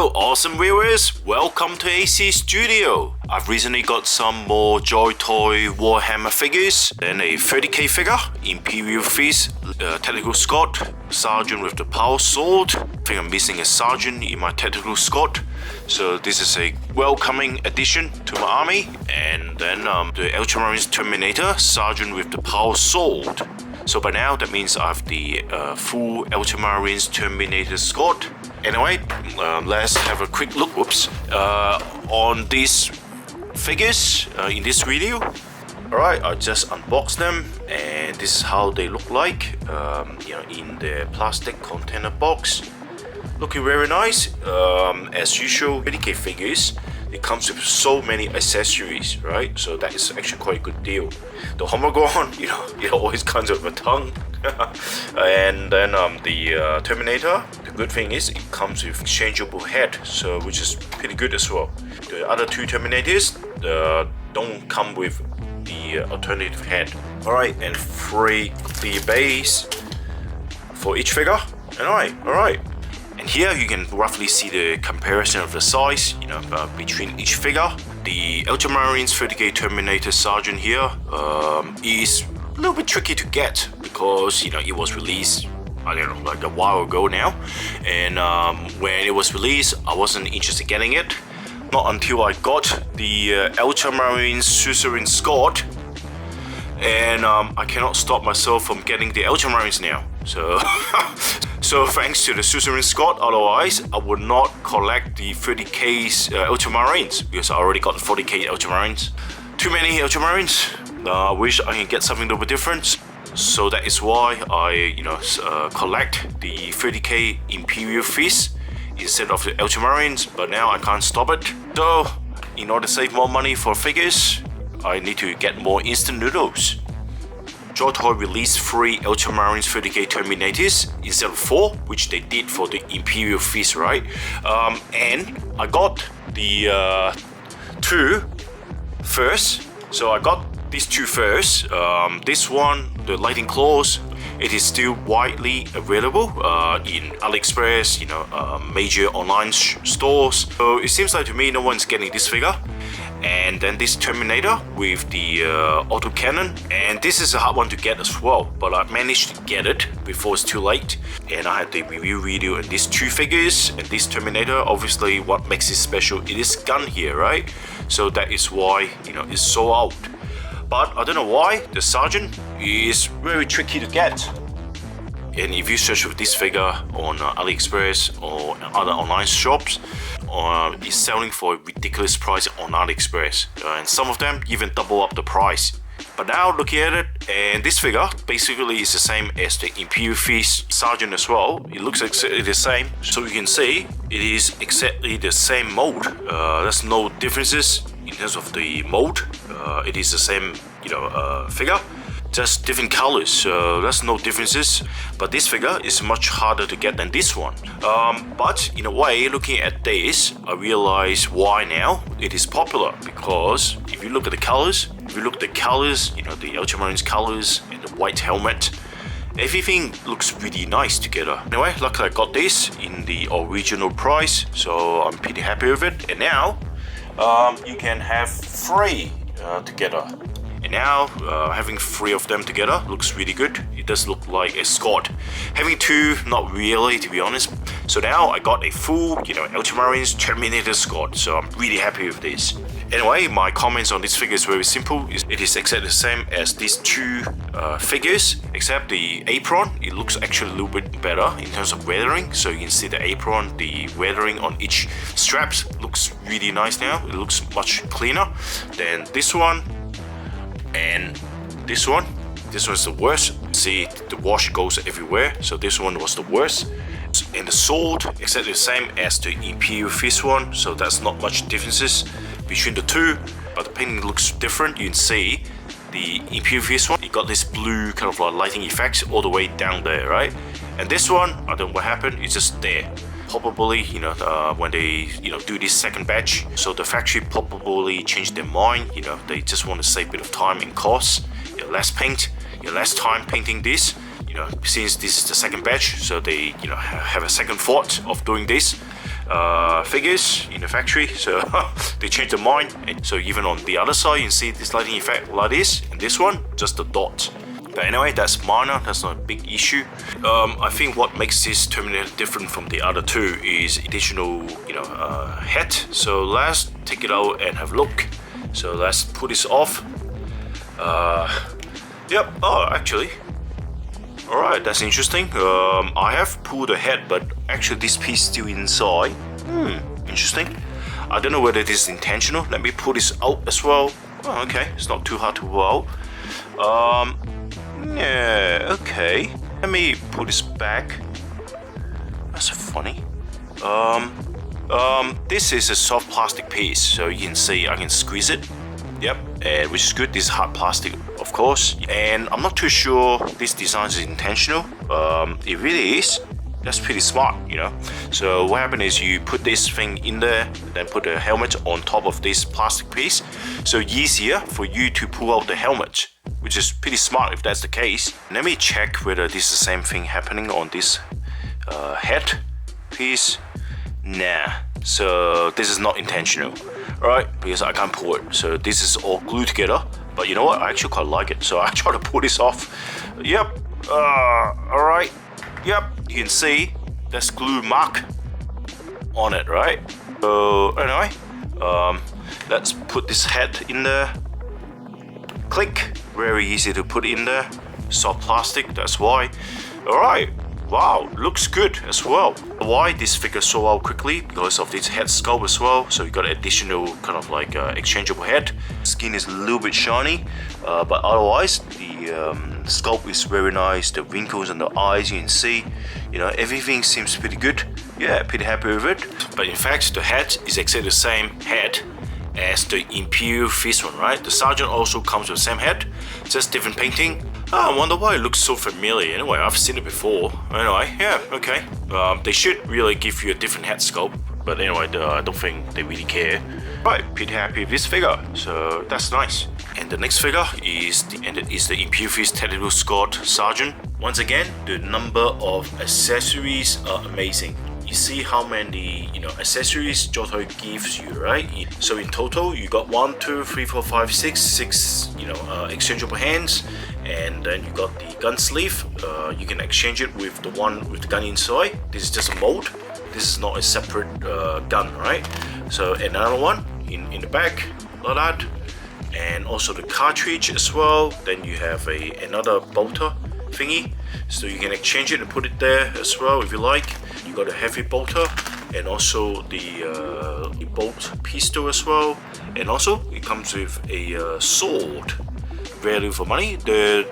Hello awesome viewers, welcome to AC Studio. I've recently got some more Joytoy Warhammer figures and a 30k figure, Imperial Fists Tactical Squad, Sergeant with the Power Sword. I think I'm missing a Sergeant in my Tactical Squad. So this is a welcoming addition to my army. And then the Ultramarines Terminator, Sergeant with the Power Sword. So by now that means I have the full Ultramarines Terminator squad. Anyway, let's have a quick look on these figures in this video. Alright, I just unboxed them and this is how they look like in the plastic container box. Looking very nice. As usual, 30k figures, it comes with so many accessories, right? So that is actually quite a good deal. The Hormagaunt, it always comes with a tongue. And then the Terminator, the good thing is it comes with exchangeable head, so which is pretty good as well. The other two Terminators don't come with the alternative head. Alright, and 3 clear base for each figure. Alright. And here you can roughly see the comparison of the size, between each figure. The Ultramarines 30k Terminator Sergeant here is a little bit tricky to get because it was released, I don't know, like a while ago now. And when it was released, I wasn't interested in getting it. Not until I got the Ultramarines Suzerain Squad, and I cannot stop myself from getting the Ultramarines now. So thanks to the Suzerain Squad, otherwise I would not collect the 30k's Ultramarines because I already got the 40k Ultramarines. Too many Ultramarines. I wish I can get something a little bit different. So that is why I collect the 30k Imperial Fists instead of the Ultramarines, but now I can't stop it. So in order to save more money for figures, I need to get more instant noodles. Joytoy released 3 Ultramarines 30k Terminators instead of 4, which they did for the Imperial Fist, right? And I got the 2 first. So I got these 2 first. This one, the Lightning Claws, it is still widely available in AliExpress, major online stores. So it seems like to me no one's getting this figure. And then this Terminator with the autocannon, and this is a hard one to get as well, but I managed to get it before it's too late. And I had the review video on these 2 figures and this Terminator. Obviously what makes it special is this gun here, right? So that is why it's sold out. But I don't know why the Sergeant is very tricky to get. And if you search for this figure on AliExpress or other online shops, it's selling for a ridiculous price on AliExpress. And some of them even double up the price. But now looking at it, and this figure basically is the same as the Imperial Fist Sergeant as well. It looks exactly the same. So you can see it is exactly the same mold. There's no differences in terms of the mold. It is the same figure, just different colors, so there's no differences. But this figure is much harder to get than this one. But in a way, looking at this, I realize why now it is popular. Because if you look at the colors, the Ultramarines colors and the white helmet, everything looks really nice together. Anyway, luckily I got this in the original price, so I'm pretty happy with it. And now you can have 3 together. And now having 3 of them together looks really good. It does look like a squad. Having 2, not really, to be honest. So now I got a full Ultramarines Terminator squad, so I'm really happy with this. Anyway, my comments on this figure is very simple. It is exactly the same as these 2 figures, except the apron, it looks actually a little bit better in terms of weathering. So you can see the apron, the weathering on each straps looks really nice now. It looks much cleaner than this one. And this one is the worst. See, the wash goes everywhere, so this one was the worst. And the sword, exactly the same as the Imperial Fist one, so that's not much differences between the 2, but the painting looks different. You can see the Imperial Fist one, it got this blue kind of lighting effects all the way down there, right? And this one, I don't know what happened, it's just there. Probably, when they, do this second batch, so the factory probably changed their mind. They just want to save a bit of time and cost. Less paint, less time painting this. Since this is the second batch, so they have a second thought of doing this. figures in the factory, so they changed their mind. And so even on the other side, you can see this lighting effect like this, and this one, just the dot. But anyway, that's minor, that's not a big issue. I think what makes this Terminator different from the other two is additional, head. So let's take it out and have a look. So let's put this off. Yep, oh, actually. Alright, that's interesting. I have pulled the head, but actually this piece is still inside. Interesting. I don't know whether this is intentional. Let me pull this out as well. Oh, okay, it's not too hard to pull out. Yeah, okay. Let me put this back. That's funny. This is a soft plastic piece, so you can see I can squeeze it. Yep, and which is good. This is hard plastic, of course. And I'm not too sure this design is intentional. It really is. That's pretty smart, So what happened is you put this thing in there, then put the helmet on top of this plastic piece. So easier for you to pull out the helmet, which is pretty smart if that's the case. Let me check whether this is the same thing happening on this head piece. Nah, so this is not intentional, right? Because I can't pull it. So this is all glued together. But you know what? I actually quite like it. So I try to pull this off. Yep. All right. Yep. You can see there's glue mark on it, right? So anyway, let's put this head in there. Click. Very easy to put in there. Soft plastic. That's why. All right. Wow, looks good as well. Why this figure sold out quickly? Because of this head sculpt as well. So you got additional kind of like exchangeable head. Skin is a little bit shiny, but otherwise the sculpt is very nice. The wrinkles on the eyes, you can see, everything seems pretty good. Yeah, pretty happy with it. But in fact, the head is exactly the same head as the Imperial Fist one, right? The Sergeant also comes with the same head, just different painting. I wonder why it looks so familiar. Anyway, I've seen it before. Anyway, yeah, okay. They should really give you a different head sculpt, but anyway, I don't think they really care. Right, pretty happy with this figure, so that's nice. And the next figure is the Imperial Fists Tactical Squad Sergeant. Once again, the number of accessories are amazing. You see how many accessories Joytoy gives you, right? So in total, you got 1, 2, 3, 4, 5, 6 exchangeable hands, and then you got the gun sleeve. You can exchange it with the one with the gun inside. This is just a mold. This is not a separate gun, right? So another one in the back, like that, and also the cartridge as well. Then you have another bolter thingy, so you can exchange it and put it there as well if you like. You got a heavy bolter and also the bolt pistol as well, and also it comes with a sword. Value for money. The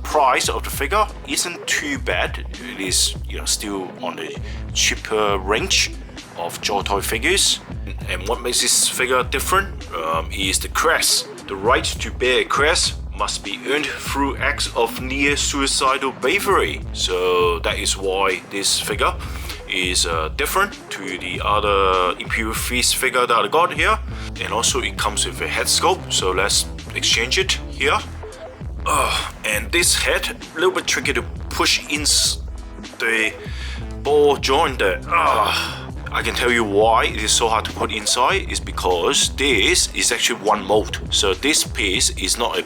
price of the figure isn't too bad. It is still on the cheaper range of Joytoy figures. And what makes this figure different is the crest. The right to bear a crest must be earned through acts of near suicidal bravery. So that is why this figure is different to the other Imperial Fist figure that I got here. And also it comes with a head sculpt, so let's exchange it here. And this head, a little bit tricky to push in the ball joint there. I can tell you why it is so hard to put inside is because this is actually one mold. So this piece is not a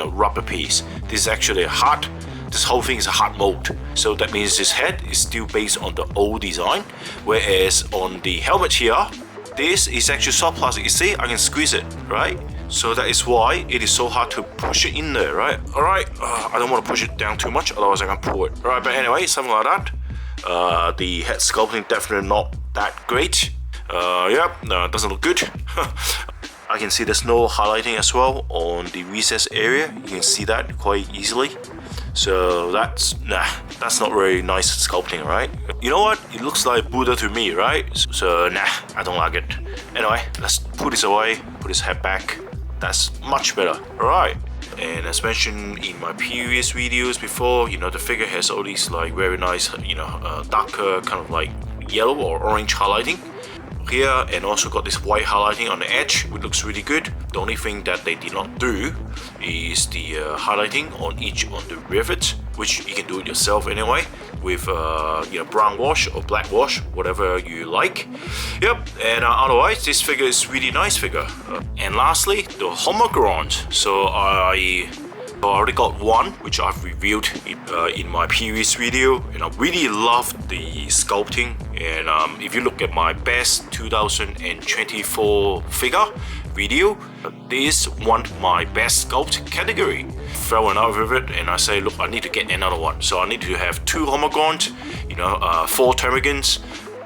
rubber piece. This is actually a hard. This whole thing is a hard mold. So that means this head is still based on the old design, whereas on the helmet here, this is actually soft plastic. You see, I can squeeze it, right? So that is why it is so hard to push it in there, right? All right, I don't want to push it down too much, otherwise I can pull it. All right, but anyway, something like that. The head sculpting definitely not that great. Doesn't look good. I can see there's no highlighting as well on the recess area. You can see that quite easily. So that's not very nice sculpting, right? You know what? It looks like Buddha to me, right? So I don't like it. Anyway, let's put this away, put his head back. That's much better. Alright. And as mentioned in my previous videos before, the figure has all these like very nice, darker kind of like yellow or orange highlighting here, and also got this white highlighting on the edge, which looks really good. The only thing that they did not do is the highlighting on the rivet, which you can do it yourself anyway with brown wash or black wash, whatever you like. Yep, and otherwise this figure is really nice figure. And lastly, the Hormagaunt. So I already got one, which I've reviewed in my previous video, and I really love the sculpting. And if you look at my best 2024 figure video, this won my best sculpt category. Fell in love with it, and I say, look, I need to get another one. So I need to have 2 Hormagaunt, 4 Termagants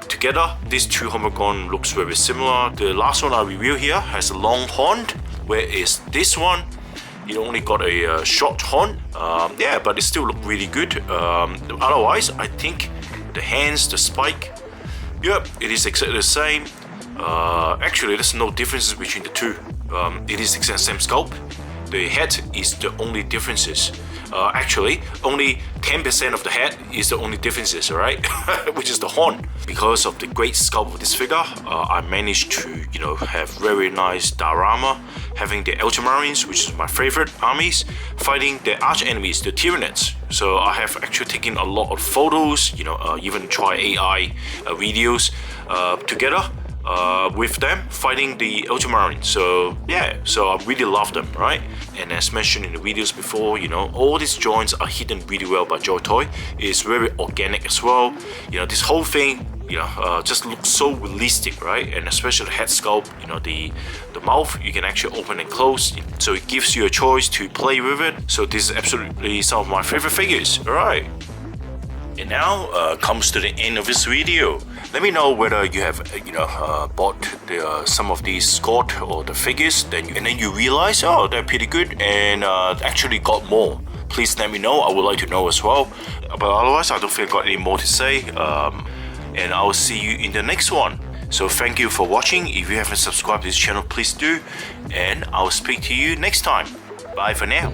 together. These 2 Hormagaunt looks very similar. The last one I review here has a long horn, whereas this one, it only got a short horn. Yeah, but it still look really good. Otherwise, I think the hands, the spike, yep, it is exactly the same. Actually, there's no differences between the two. It is exactly the same sculpt. The head is the only differences. Actually, only 10% of the head is the only differences, alright? Which is the horn. Because of the great sculpt of this figure, I managed to, have very nice diorama, having the Ultramarines, which is my favorite armies, fighting the arch enemies, the Tyranids. So I have actually taken a lot of photos, even try AI videos together. With them fighting the Ultramarines. So yeah, so I really love them, right? And as mentioned in the videos before, all these joints are hidden really well by Joytoy. It's very organic as well. This whole thing, just looks so realistic, right? And especially the head sculpt, the mouth you can actually open and close, so it gives you a choice to play with it. So this is absolutely some of my favorite figures. All right. And now comes to the end of this video. Let me know whether you have bought some of these sculpt or the figures, and then you realize, oh, they're pretty good, and actually got more. Please let me know. I would like to know as well. But otherwise, I don't think I got any more to say. And I will see you in the next one. So thank you for watching. If you haven't subscribed to this channel, please do. And I will speak to you next time. Bye for now.